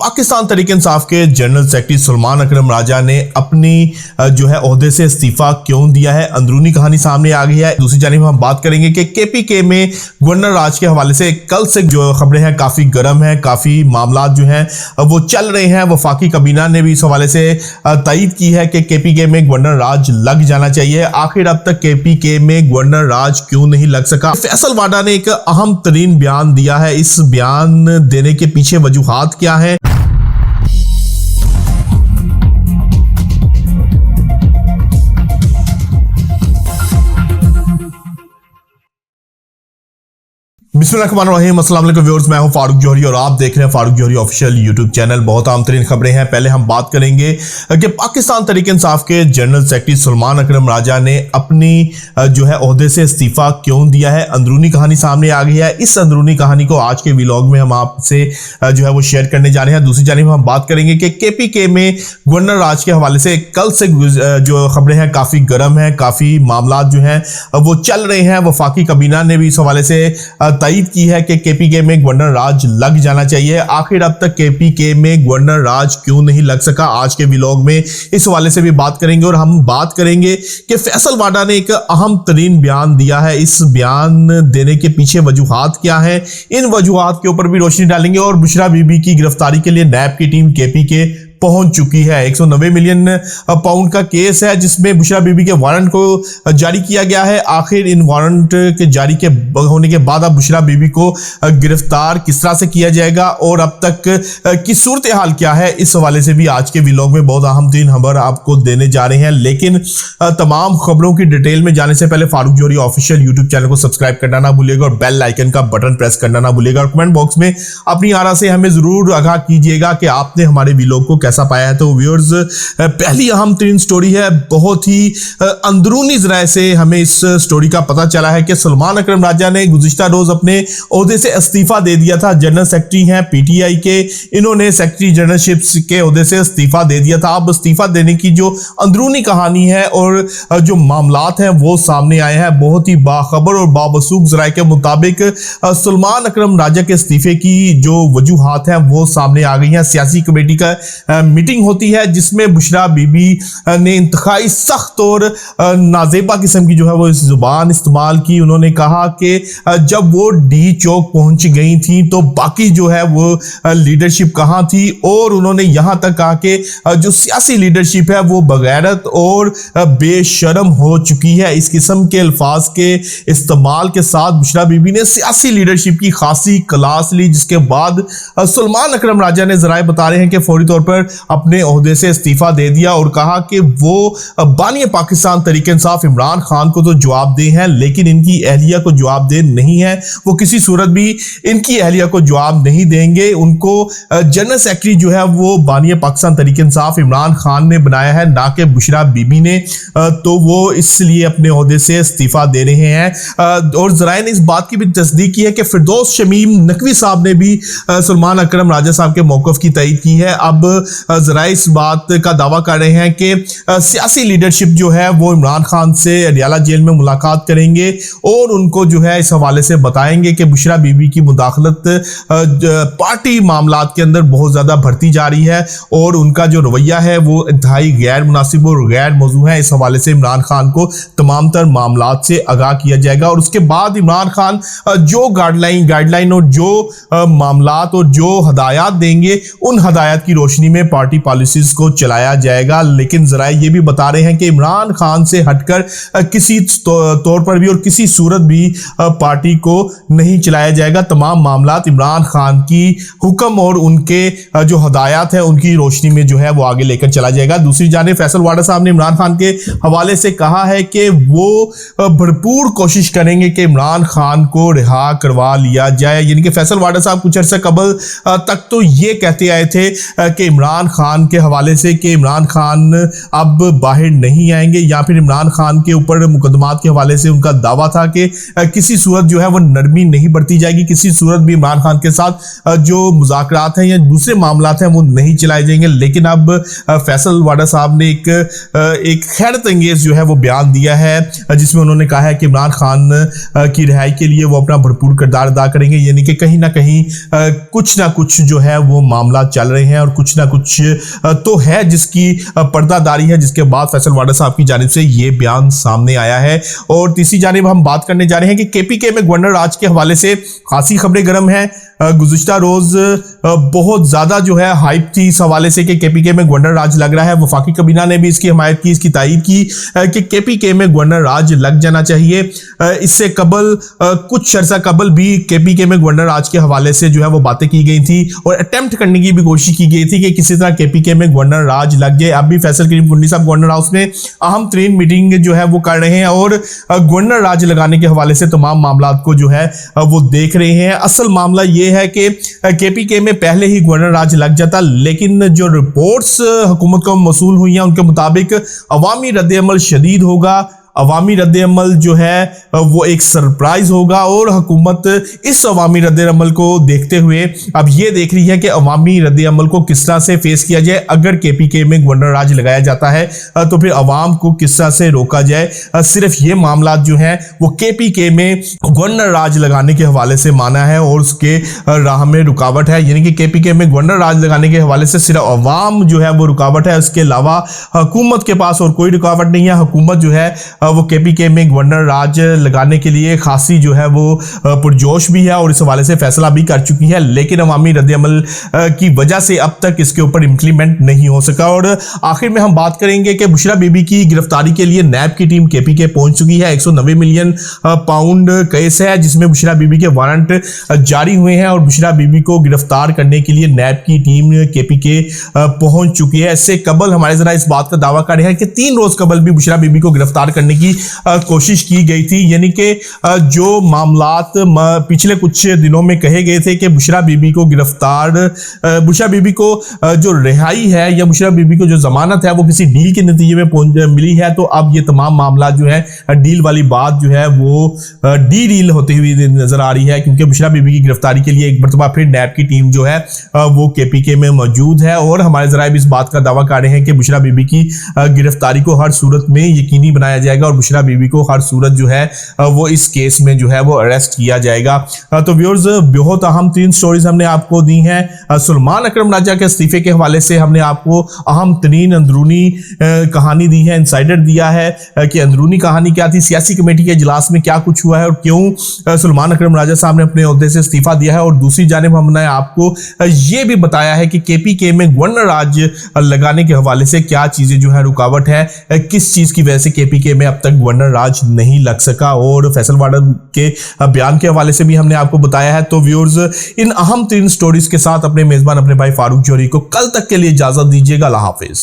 पाकिस्तान तहरीक इंसाफ के general secretary Salman अकरम राजा ने अपनी जो है ओहदे से इस्तीफा क्यों दिया है, अंदरूनी कहानी सामने आ गई है। दूसरी जानिब हम बात करेंगे कि केपीके में गवर्नर राज के हवाले से कल से जो खबरें हैं काफी गर्म है, काफी मामला जो हैं वो चल रहे हैं। वफाकी काबीना ने भी इस हवाले से तायीद की है कि केपीके में गवर्नर राज लग जाना चाहिए। आखिर अब तक केपीके में गवर्नर राज क्यों नहीं लग सका? फैसल वाडा ने एक अहम तरीन बयान दिया है। इस बयान देने के पीछे वजूहात क्या है? बिस्मिल्लाहिर्रहमानिर्रहीम, अस्सलाम वालेकुम व्यूअर्स, मैं हूं फारूक जौहरी और आप देख रहे हैं फारूक जौहरी ऑफिशियल यूट्यूब चैनल। बहुत आम तरीन खबरें हैं। पहले हम बात करेंगे कि पाकिस्तान तहरीक इंसाफ के जनरल सेक्रेटरी सलमान अकरम राजा ने अपनी जो है ओहदे से इस्तीफा क्यों दिया है, अंदरूनी कहानी सामने आ गई है। इस अंदरूनी कहानी को आज के व्लॉग में हम आपसे जो है वो शेयर करने जा रहे हैं। दूसरी जानिब हम बात करेंगे कि केपीके में गवर्नर राज के हवाले से कल से जो खबरें हैं काफी गर्म है, काफी मामला जो हैं वो चल रहे हैं। वफाकी काबीना ने भी इस हवाले से तायीद की है कि केपीके में गवर्नर राज लग जाना चाहिए। आखिर अब तक केपीके में गवर्नर राज क्यों नहीं लग सका? आज के व्लॉग में इस हवाले से भी बात करेंगे और हम बात करेंगे कि फैसल वाडा ने एक अहम तरीन बयान दिया है। इस बयान देने के पीछे वजूहात क्या है, इन वजूहात के ऊपर भी रोशनी डालेंगे। और बुशरा बीबी की गिरफ्तारी के लिए नैब की टीम केपीके पहुंच चुकी है। 190 मिलियन पाउंड का केस है जिसमें बुशरा बीबी के वारंट को जारी किया गया है। आखिर इन वारंट के जारी के होने के बाद अब बुशरा बीबी को गिरफ्तार किस तरह से किया जाएगा और अब तक की सूरत हाल क्या है, इस हवाले से भी आज के व्लॉग में बहुत अहम तीन खबर आपको देने जा रहे हैं। लेकिन तमाम खबरों की डिटेल में जाने से पहले फारूक जौहरी ऑफिशियल यूट्यूब चैनल को सब्सक्राइब करना ना भूलिएगा और बेल आइकन का बटन प्रेस करना ना भूलिएगा। और कमेंट बॉक्स में अपनी आरा से हमें जरूर आगाह कीजिएगा कि आपने हमारे व्लॉग को कैसा पाया है। तो व्यूअर्स, पहली अहम तीन स्टोरी है, बहुत ही अंदरूनी जराए से हमें इस स्टोरी का पता चला है कि सलमान अकरम राजा ने गुज़िश्ता रोज अपने ओहदे से इस्तीफा दे दिया था। जनरल सेक्रेटरी हैं पीटीआई के, इन्होंने सेक्रेटरी जनरलशिप के ओहदे से इस्तीफा दे दिया था। अब इस्तीफा देने की जो अंदरूनी कहानी है और जो मामलात हैं वो सामने आए हैं। बहुत ही बाखबर और बावसूख जराए के मुताबिक सलमान अकरम राजा के इस्तीफे की जो वजूहात हैं वो सामने आ गई हैं। सियासी कमेटी का मीटिंग होती है जिसमें बुशरा बीबी ने इंतहाई सख्त और नाजेबा किस्म की जो है वो इस जुबान इस्तेमाल की। उन्होंने कहा कि जब वो डी चौक पहुंच गई थी तो बाकी जो है वो लीडरशिप कहां थी, और उन्होंने यहां तक कहा कि जो सियासी लीडरशिप है वो बगैरत और बेशर्म हो चुकी है। इस किस्म के अल्फाज के इस्तेमाल के साथ बुशरा बीबी ने सियासी लीडरशिप की खासी क्लास ली, जिसके बाद सलमान अकरम राजा ने जराए बता रहे हैं कि फौरी तौर पर अपने ओहदे से इस्तीफा दे दिया और कहा कि वो बानी पाकिस्तान तहरीक इंसाफ इमरान खान को तो जवाबदेह हैं, लेकिन इनकी अहलिया को जवाबदेह नहीं है। वो किसी सूरत भी इनकी अहलिया को जवाब नहीं देंगे। उनको जनरल सेक्रेटरी जो है वो बानी पाकिस्तान तहरीक इंसाफ इमरान खान ने बनाया है, ना कि बुशरा बीबी ने। तो वो इसलिए अपने ओहदे से इस्तीफा दे रहे हैं। और जराए ने इस बात की भी तस्दीक की है कि फिरदौस शमीम नकवी साहब ने भी सलमान अकरम राजा साहब के मौक़िफ़ की तायीद की है। अब जरा इस बात का दावा कर रहे हैं कि सियासी लीडरशिप जो है वो इमरान खान से अडियाला जेल में मुलाकात करेंगे और उनको जो है इस हवाले से बताएंगे कि बुशरा बीबी की मुदाखलत पार्टी मामलात के अंदर बहुत ज्यादा बढ़ती जा रही है और उनका जो रवैया है वो इंतहाई गैर मुनासिब और गैर मौजू है। इस हवाले से इमरान खान को तमाम तर मामलात से आगाह किया जाएगा और उसके बाद इमरान खान जो गाइडलाइन और जो मामलात और जो हदायत देंगे उन हदायत की रोशनी में पार्टी पॉलिसीज को चलाया जाएगा। लेकिन जरा ये भी बता रहे हैं कि इमरान खान से हटकर किसी तौर पर भी और किसी सूरत भी पार्टी को नहीं चलाया जाएगा। तमाम मामलात इमरान खान की हुक्म और उनके जो हदायत है उनकी रोशनी में जो है वो आगे लेकर चला जाएगा। दूसरी जानिब फैसल वाडा साहब ने इमरान खान के हवाले से कहा है कि वो भरपूर कोशिश करेंगे कि इमरान खान को रिहा करवा लिया जाए। यानी कि फैसल वाडा साहब कुछ अर्से कबल तक तो ये कहते आए थे कि इमरान इमरान खान के हवाले से कि इमरान खान अब बाहर नहीं आएंगे, या फिर इमरान खान के ऊपर मुकदमात के हवाले से उनका दावा था कि किसी सूरत जो है वो नरमी नहीं बरती जाएगी, किसी सूरत भी इमरान खान के साथ जो मुज़ाकरात हैं या दूसरे मामलात हैं वो नहीं चलाए जाएंगे। लेकिन अब फैसल वाडा साहब ने एक हैरत अंगेज जो है वो बयान दिया है, जिसमें उन्होंने कहा है कि इमरान खान की रिहाई के लिए वो अपना भरपूर किरदार अदा करेंगे, यानी कि कहीं ना कहीं कुछ ना कुछ जो है वो मामला चल रहे हैं और कुछ ना कुछ तो है जिसकी पर्दादारी है, जिसके बाद फैसल वाडा साहब की जानिब से ये बयान सामने आया है। और तीसरी जानिब हम बात करने जा रहे हैं कि केपीके में गवर्नर राज के हवाले से खासी खबरें गर्म हैं। गुज़िश्ता रोज बहुत ज्यादा जो है हाइप थी इस हवाले से कि केपीके में गवर्नर राज लग रहा है। वफाकी काबीना ने भी इसकी हमायत की, इसकी तायीद की कि केपीके में गवर्नर राज लग जाना चाहिए। इससे कबल कुछ अर्सा कबल भी केपीके में गवर्नर राज के हवाले से जो है वो बातें की गई थी और अटेम्प्ट करने की भी कोशिश की गई थी कि किसी तरह केपीके में गवर्नर राज लग जाए। अब भी फैसल करीम कुंडी साहब गवर्नर हाउस में अहम तरीन मीटिंग जो है वो कर रहे हैं और गवर्नर राज लगाने के हवाले से तमाम मामला को जो है वो देख रहे हैं। असल मामला ये है कि केपीके में पहले ही गवर्नर राज लग जाता, लेकिन जो रिपोर्ट्स हुकूमत को मौसूल हुई हैं उनके मुताबिक अवामी रद्द-ए-अमल शदीद होगा, अवामी रद्द-ए-अमल जो है वो एक सरप्राइज होगा और हुकूमत इस अवामी रद्द-ए-अमल को देखते हुए अब ये देख रही है कि अवामी रद्द-ए-अमल को किस तरह से फेस किया जाए। अगर केपीके में गवर्नर राज लगाया जाता है तो फिर अवाम को किस तरह से रोका जाए। सिर्फ ये मामला जो है वो केपीके में गवर्नर राज लगाने के हवाले से माना है और उसके राह में रुकावट है, यानी कि केपीके में गवर्नर राज लगाने के हवाले से सिर्फ अवाम जो है वो रुकावट है, उसके अलावा हुकूमत के पास और कोई रुकावट नहीं है। हुकूमत जो है वो केपीके में गवर्नर राज लगाने के लिए खासी जो है वो पुरजोश भी है और इस हवाले से फैसला भी कर चुकी है, लेकिन अवामी रद्द-ए-अमल की वजह से अब तक इसके ऊपर इंप्लीमेंट नहीं हो सका। और आखिर में हम बात करेंगे कि बुशरा बीबी की गिरफ्तारी के लिए नैब की टीम केपीके पहुंच चुकी है। 190 मिलियन पाउंड केस है जिसमें बुशरा बीबी के वारंट जारी हुए हैं और बुशरा बीबी को गिरफ्तार करने के लिए नैब की टीम केपीके पहुंच चुकी है। इससे कबल हमारे जरा इस बात का दावा कर रहे हैं कि 3 रोज कबल भी बुशरा बीबी को गिरफ्तार करने की कोशिश की गई थी, यानी कि जो मामलात पिछले कुछ दिनों में कहे गए थे कि बुशरा बीबी को गिरफ्तार, बुशरा बीबी को जो रिहाई है या बुशरा बीबी को जो जमानत है वो किसी डील के नतीजे में मिली है, तो अब ये तमाम मामला जो है डील वाली बात जो है वो डी डील होती हुई नजर आ रही है, क्योंकि बुशरा बीबी की गिरफ्तारी के लिए एक मरतबा फिर नैब की टीम जो है वो केपीके में मौजूद है। और हमारे जराइब इस बात का दावा कर रहे हैं कि बुशरा बीबी की गिरफ्तारी को हर सूरत में यकीनी बनाया जाएगा और बुशरा बीबी को हर सूरत जो है वो इस केस में जो है वो अरेस्ट किया जाएगा। तो व्यूअर्स, बहुत अहम 3 स्टोरीज हमने आपको दी हैं। सुलेमान अकरम राजा के इस्तीफे के हवाले से हमने आपको अहम तरीन अंदरूनी कहानी दी है, इंसाइडर दिया है कि अंदरूनी कहानी क्या थी, सियासी कमेटी के इजलास में क्या कुछ हुआ है और क्यों सुलेमान अकरम राजा साहब ने अपने ओहदे से इस्तीफा दिया है। और दूसरी जानिब हमने आपको ये भी बताया है कि केपीके में गवर्नर राज लगाने के हवाले से क्या चीजें जो है रुकावट है, किस चीज की वजह से केपीके में अब तक गवर्नर राज नहीं लग सका, और फैसल वाडा के बयान के हवाले से भी हमने आपको बताया है। तो व्यूअर्स, इन अहम 3 स्टोरीज के साथ अपने मेजबान अपने भाई फारूक जौहरी को कल तक के लिए इजाजत दीजिएगा। अल्लाह हाफिज।